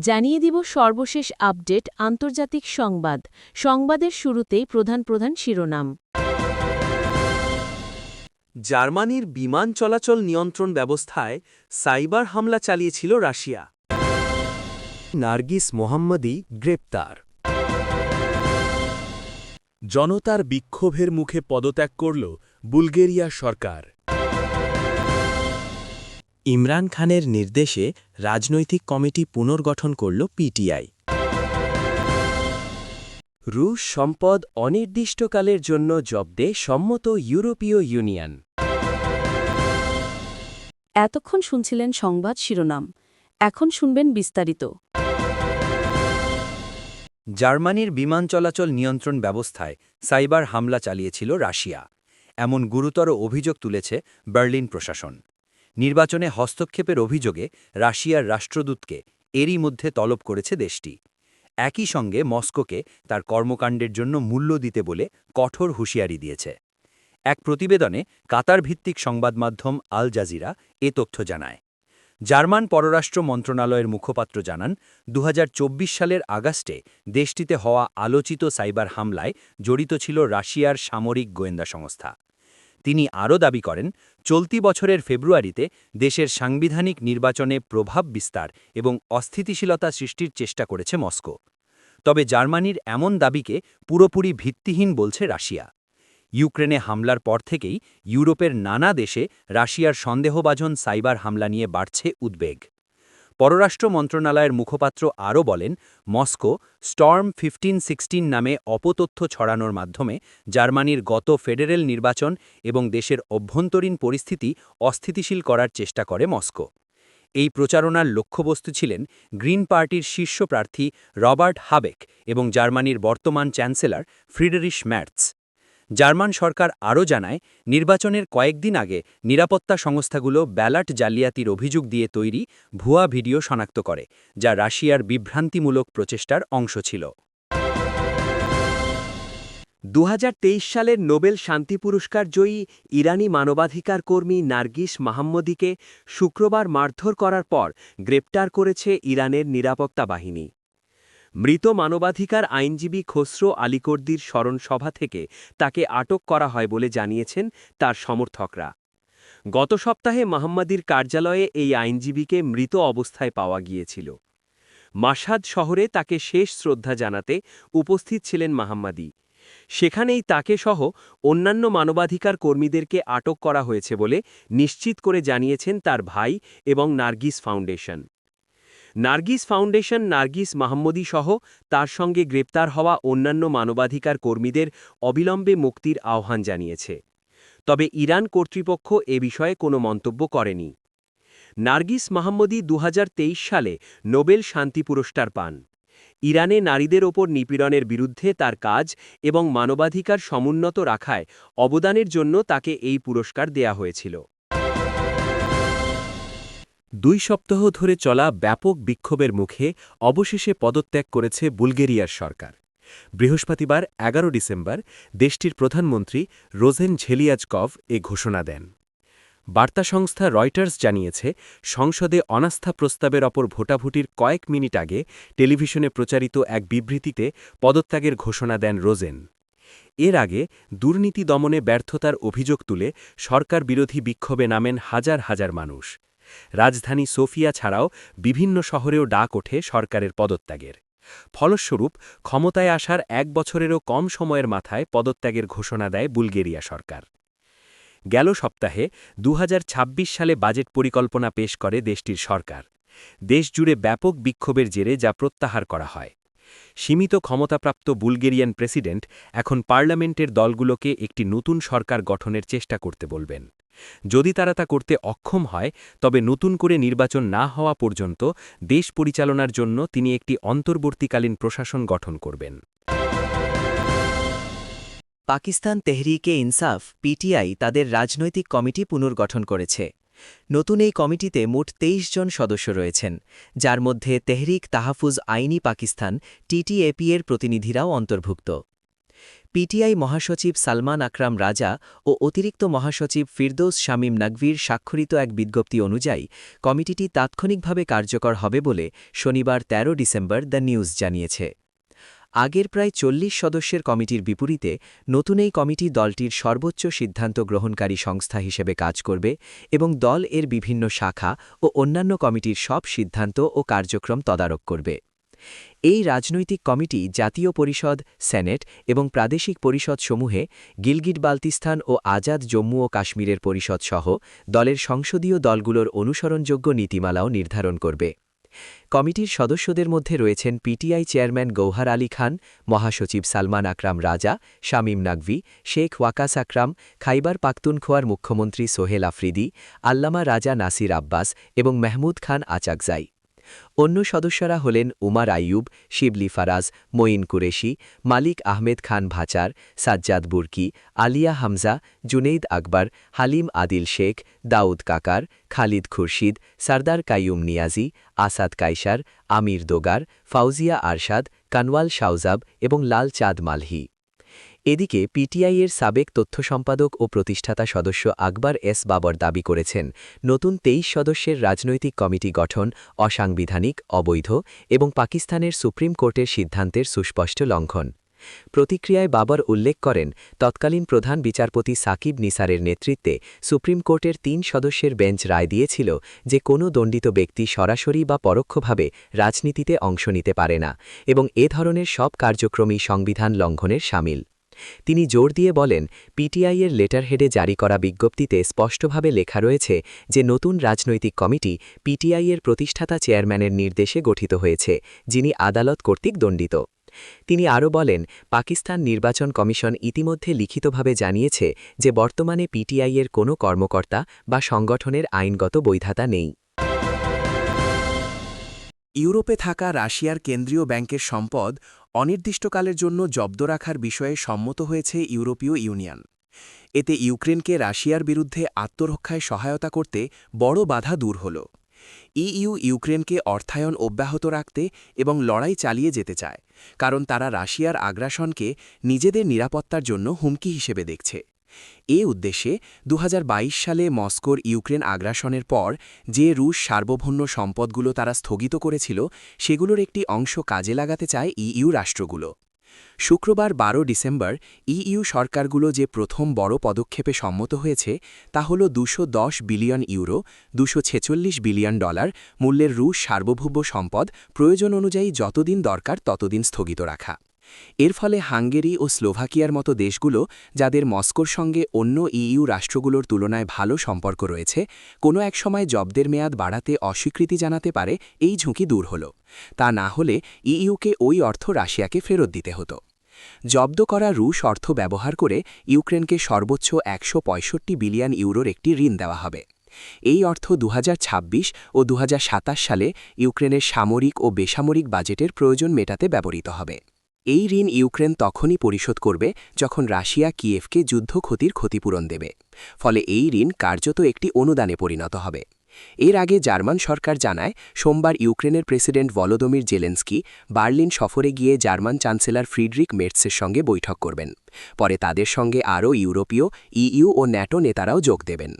জানিয়ে দিব সর্বশেষ আপডেট আন্তর্জাতিক সংবাদ। সংবাদের শুরুতেই প্রধান শিরোনাম। জার্মানির বিমান চলাচল নিয়ন্ত্রণ ব্যবস্থায় সাইবার হামলা চালিয়েছিল রাশিয়া। নার্গিস মোহাম্মদী গ্রেপ্তার। জনতার বিক্ষোভের মুখে পদত্যাগ করল বুলগেরিয়া সরকার। ইমরান খানের নির্দেশে রাজনৈতিক কমিটি পুনর্গঠন করল পিটিআই। রুশ সম্পদ অনির্দিষ্টকালের জন্য জব্দে সম্মত ইউরোপীয় ইউনিয়ন। এতক্ষণ শুনছিলেন সংবাদ শিরোনাম, এখন শুনবেন বিস্তারিত। জার্মানির বিমান চলাচল নিয়ন্ত্রণ ব্যবস্থায় সাইবার হামলা চালিয়েছিল রাশিয়া, এমন গুরুতর অভিযোগ তুলেছে বার্লিন প্রশাসন। নির্বাচনে হস্তক্ষেপের অভিযোগে রাশিয়ার রাষ্ট্রদূতকে এরই মধ্যে তলব করেছে দেশটি। একই সঙ্গে মস্কোকে তার কর্মকাণ্ডের জন্য মূল্য দিতে বলে কঠোর হুঁশিয়ারি দিয়েছে। এক প্রতিবেদনে কাতার ভিত্তিক সংবাদ মাধ্যম আল জাজিরা এ তথ্য জানায়। জার্মান পররাষ্ট্র মন্ত্রণালয়ের মুখপাত্র জানান, ২০২৪ সালের আগস্টে দেশটিতে হওয়া আলোচিত সাইবার হামলায় জড়িত ছিল রাশিয়ার সামরিক গোয়েন্দা সংস্থা। তিনি আরও দাবি করেন, চলতি বছরের ফেব্রুয়ারিতে দেশের সাংবিধানিক নির্বাচনে প্রভাব বিস্তার এবং অস্থিতিশীলতা সৃষ্টির চেষ্টা করেছে মস্কো। তবে জার্মানির এমন দাবিকে পুরোপুরি ভিত্তিহীন বলছে রাশিয়া। ইউক্রেনে হামলার পর থেকেই ইউরোপের নানা দেশে রাশিয়ার সন্দেহভাজন সাইবার হামলা নিয়ে বাড়ছে উদ্বেগ। পররাষ্ট্র মন্ত্রণালয়ের মুখপাত্র আরও বলেন, মস্কো স্টর্ম 1516 নামে অপতথ্য ছড়ানোর মাধ্যমে জার্মানির গত ফেডারেল নির্বাচন এবং দেশের অভ্যন্তরীণ পরিস্থিতি অস্থিতিশীল করার চেষ্টা করে মস্কো। এই প্রচারণার লক্ষ্যবস্তু ছিলেন গ্রিন পার্টির শীর্ষ প্রার্থী রবার্ট হাবেক এবং জার্মানির বর্তমান চ্যান্সেলর ফ্রিডরিশ ম্যার্টস। জার্মান সরকার আরও জানায়, নির্বাচনের কয়েকদিন আগে নিরাপত্তা সংস্থাগুলো ব্যালট জালিয়াতির অভিযোগ দিয়ে তৈরি ভুয়া ভিডিও শনাক্ত করে, যা রাশিয়ার বিভ্রান্তিমূলক প্রচেষ্টার অংশ ছিল। ২০২৩ সালের নোবেল শান্তি পুরস্কার জয়ী ইরানি মানবাধিকার কর্মী নার্গিস মোহাম্মদীকে শুক্রবার মারধর করার পর গ্রেপ্তার করেছে ইরানের নিরাপত্তা বাহিনী। মৃত মানবাধিকার আইনজীবী খসরো আলীকর্দির স্মরণ সভা থেকে তাকে আটক করা হয় বলে জানিয়েছেন তার সমর্থকরা। গত সপ্তাহে মোহাম্মদীর কার্যালয়ে এই আইনজীবীকে মৃত অবস্থায় পাওয়া গিয়েছিল। মাশহাদ শহরে তাকে শেষ শ্রদ্ধা জানাতে উপস্থিত ছিলেন মোহাম্মদী। সেখানেই তাকে সহ অন্যান্য মানবাধিকার কর্মীদেরকে আটক করা হয়েছে বলে নিশ্চিত করে জানিয়েছেন তার ভাই এবং নার্গিস ফাউন্ডেশন। নার্গিস মোহাম্মদী সহ তার সঙ্গে গ্রেপ্তার হওয়া অন্যান্য মানবাধিকার কর্মীদের অবিলম্বে মুক্তির আহ্বান জানিয়েছে। তবে ইরান কর্তৃপক্ষ এ বিষয়ে কোনো মন্তব্য করেনি। নার্গিস মোহাম্মদী ২০২৩ সালে নোবেল শান্তি পুরস্কার পান। ইরানে নারীদের ওপর নিপীড়নের বিরুদ্ধে তার কাজ এবং মানবাধিকার সমুন্নত রাখায় অবদানের জন্য তাকে এই পুরস্কার দেয়া হয়েছিল। ২ সপ্তাহ ধরে চলা ব্যাপক বিক্ষোভের মুখে অবশেষে পদত্যাগ করেছে বুলগেরিয়ার সরকার। বৃহস্পতিবার ১১ ডিসেম্বর দেশটির প্রধানমন্ত্রী রোজেন ঝেলিয়াজকভ এ ঘোষণা দেন। বার্তা সংস্থা রয়টার্স জানিয়েছে, সংসদে অনাস্থা প্রস্তাবের ওপর ভোটাভুটির কয়েক মিনিট আগে টেলিভিশনে প্রচারিত এক বিবৃতিতে পদত্যাগের ঘোষণা দেন রোজেন। এর আগে দুর্নীতি দমনে ব্যর্থতার অভিযোগ তুলে সরকার বিরোধী বিক্ষোভে নামেন হাজার হাজার মানুষ। রাজধানী সোফিয়া ছাড়াও বিভিন্ন শহরেও ডাক ওঠে সরকারের পদত্যাগের। ফলস্বরূপ ক্ষমতায় আসার ১ বছরেরও কম সময়ের মাথায় পদত্যাগের ঘোষণা দেয় বুলগেরিয়া সরকার। গেল সপ্তাহে ২০২৬ সালে বাজেট পরিকল্পনা পেশ করে দেশটির সরকার। দেশজুড়ে ব্যাপক বিক্ষোভের জেরে যা প্রত্যাহার করা হয়। সীমিত ক্ষমতাপ্রাপ্ত বুলগেরিয়ান প্রেসিডেন্ট এখন পার্লামেন্টের দলগুলোকে একটি নতুন সরকার গঠনের চেষ্টা করতে বলবেন। যদি তারা তা করতে অক্ষম হয়, তবে নতুন করে নির্বাচন না হওয়া পর্যন্ত দেশ পরিচালনার জন্য তিনি একটি অন্তর্বর্তীকালীন প্রশাসন গঠন করবেন। পাকিস্তান তেহরিকে ইনসাফ পিটিআই তাদের রাজনৈতিক কমিটি পুনর্গঠন করেছে। নতুন এই কমিটিতে মোট ২৩ জন সদস্য রয়েছেন, যার মধ্যে তেহরিক তাহফুজ আইনি পাকিস্তান টিটিএপি এর প্রতিনিধিরাও অন্তর্ভুক্ত। পিটিআই মহাসচিব সালমান আকরাম রাজা ও অতিরিক্ত মহাসচিব ফিরদৌস শামীম নকভির স্বাক্ষরিত এক বিজ্ঞপ্তি অনুযায়ী কমিটিটি তাৎক্ষণিকভাবে কার্যকর হবে বলে শনিবার ১৩ ডিসেম্বর দ্য নিউজ জানিয়েছে। আগের প্রায় ৪০ সদস্যের কমিটির বিপরীতে নতুন এই কমিটি দলটির সর্বোচ্চ সিদ্ধান্ত গ্রহণকারী সংস্থা হিসেবে কাজ করবে এবং দল এর বিভিন্ন শাখা ও অন্যান্য কমিটির সব সিদ্ধান্ত ও কার্যক্রম তদারক করবে। এই রাজনৈতিক কমিটি জাতীয় পরিষদ, সেনেট এবং প্রাদেশিক পরিষদসমূহে গিলগিট বালতিস্তান ও আজাদ জম্মু ও কাশ্মীরের পরিষদ সহ দলের সংসদীয় দলগুলোর অনুসরণযোগ্য নীতিমালাও নির্ধারণ করবে। কমিটির সদস্যদের মধ্যে রয়েছেন পিটিআই চেয়ারম্যান গৌহার আলী খান, মহাসচিব সালমান আকরাম রাজা, শামীম নকভি, শেখ ওয়াকাস আকরাম, খাইবার পাখতুনখোয়ার মুখ্যমন্ত্রী সোহেল আফ্রিদি, আল্লামা রাজা নাসির আব্বাস এবং মেহমুদ খান আচাকজাই। অন্য সদস্যরা হলেন উমার আইয়ুব, শিবলি ফারাজ, মঈন কুরেশি, মালিক আহমেদ খান ভাচার, সাজ্জাদ বুরকি, আলিয়া হামজা, জুনেইদ আকবর, হালিম আদিল শেখ, দাউদ কাকার, খালিদ খুরশিদ, সরদার কাইয়ুম নিয়াজি, আসাদ কাইসার, আমির দোগার, ফাউজিয়া আরশাদ, কানওয়াল শাওজাব এবং লাল চাঁদ মালহি। এদিকে পিটিআইয়ের সাবেক তথ্য সম্পাদক ও প্রতিষ্ঠাতা সদস্য আকবর এস বাবর দাবি করেছেন, নতুন ২৩ সদস্যের রাজনৈতিক কমিটি গঠন অসাংবিধানিক, অবৈধ এবং পাকিস্তানের সুপ্রিম কোর্টের সিদ্ধান্তের সুস্পষ্ট লঙ্ঘন। প্রতিক্রিয়ায় বাবর উল্লেখ করেন, তৎকালীন প্রধান বিচারপতি সাকিব নিসারের নেতৃত্বে সুপ্রিম কোর্টের ৩ সদস্যের বেঞ্চ রায় দিয়েছিল যে কোনো দণ্ডিত ব্যক্তি সরাসরি বা পরোক্ষভাবে রাজনীতিতে অংশ নিতে পারে না এবং এ ধরনের সব কার্যক্রমই সংবিধান লঙ্ঘনের শামিল। তিনি জোর দিয়ে বলেন, পিটিআইয়ের লেটারহেডে জারি করা বিজ্ঞপ্তিতে স্পষ্টভাবে লেখা রয়েছে যে নতুন রাজনৈতিক কমিটি পিটিআইয়ের প্রতিষ্ঠাতা চেয়ারম্যানের নির্দেশে গঠিত হয়েছে, যিনি আদালত কর্তৃক দণ্ডিত। তিনি আরও বলেন, পাকিস্তান নির্বাচন কমিশন ইতিমধ্যে লিখিতভাবে জানিয়েছে যে বর্তমানে পিটিআইয়ের কোনো কর্মকর্তা বা সংগঠনের আইনগত বৈধতা নেই। ইউরোপে থাকা রাশিয়ার কেন্দ্রীয় ব্যাংকের সম্পদ অনির্দিষ্টকালের জন্য জব্দ রাখার বিষয়ে সম্মত হয়েছে ইউরোপীয় ইউনিয়ন। এতে ইউক্রেনকে রাশিয়ার বিরুদ্ধে আত্মরক্ষায় সহায়তা করতে বড় বাধা দূর হল। ইইউ ইউক্রেনকে অর্থায়ন অব্যাহত রাখতে এবং লড়াই চালিয়ে যেতে চায়, কারণ তারা রাশিয়ার আগ্রাসনকে নিজেদের নিরাপত্তার জন্য হুমকি হিসেবে দেখছে। এ উদ্দেশ্যে ২০২২ সালে মস্কোর ইউক্রেন আগ্রাসনের পর যে রুশ সার্বভৌম সম্পদগুলো তারা স্থগিত করেছিল, সেগুলোর একটি অংশ কাজে লাগাতে চায় ইইউ রাষ্ট্রগুলো। শুক্রবার ১২ ডিসেম্বর ইইউ সরকারগুলো যে প্রথম বড় পদক্ষেপে সম্মত হয়েছে তা হল ২১০ বিলিয়ন ইউরো $২৪৬ বিলিয়ন মূল্যের রুশ সার্বভৌম সম্পদ প্রয়োজন অনুযায়ী যতদিন দরকার ততদিন স্থগিত রাখা। এর ফলে হাঙ্গেরি ও স্লোভাকিয়ার মতো দেশগুলো, যাদের মস্কোর সঙ্গে অন্য ইইউ রাষ্ট্রগুলোর তুলনায় ভালো সম্পর্ক রয়েছে, কোনো এক সময় জব্দের মেয়াদ বাড়াতে অস্বীকৃতি জানাতে পারে। এই ঝুঁকি দূর হল। তা না হলে ইইউকে ওই অর্থ রাশিয়াকে ফেরত দিতে হতো। জব্দ করা রুশ অর্থ ব্যবহার করে ইউক্রেনকে সর্বোচ্চ ১৬৫ বিলিয়ন ইউরোর একটি ঋণ দেওয়া হবে। এই অর্থ ২০২৬ ও ২০২৭ সালে ইউক্রেনের সামরিক ও বেসামরিক বাজেটের প্রয়োজন মেটাতে ব্যবহৃত হবে। এই ঋণ ইউক্রেন তখনই পরিশোধ করবে যখন রাশিয়া কিয়েভকে যুদ্ধ ক্ষতির ক্ষতিপূরণ দেবে। ফলে এই ঋণ কার্যত একটি অনুদানে পরিণত হবে। এর আগে জার্মান সরকার জানায়, সোমবার ইউক্রেনের প্রেসিডেন্ট ভলোদমির জেলেনস্কি বার্লিন সফরে গিয়ে জার্মান চ্যান্সেলর ফ্রিডরিক মের্টসের সঙ্গে বৈঠক করবেন। পরে তাদের সঙ্গে আরও ইউরোপীয়, ইইউ ও ন্যাটো নেতারাও যোগ দেবেন।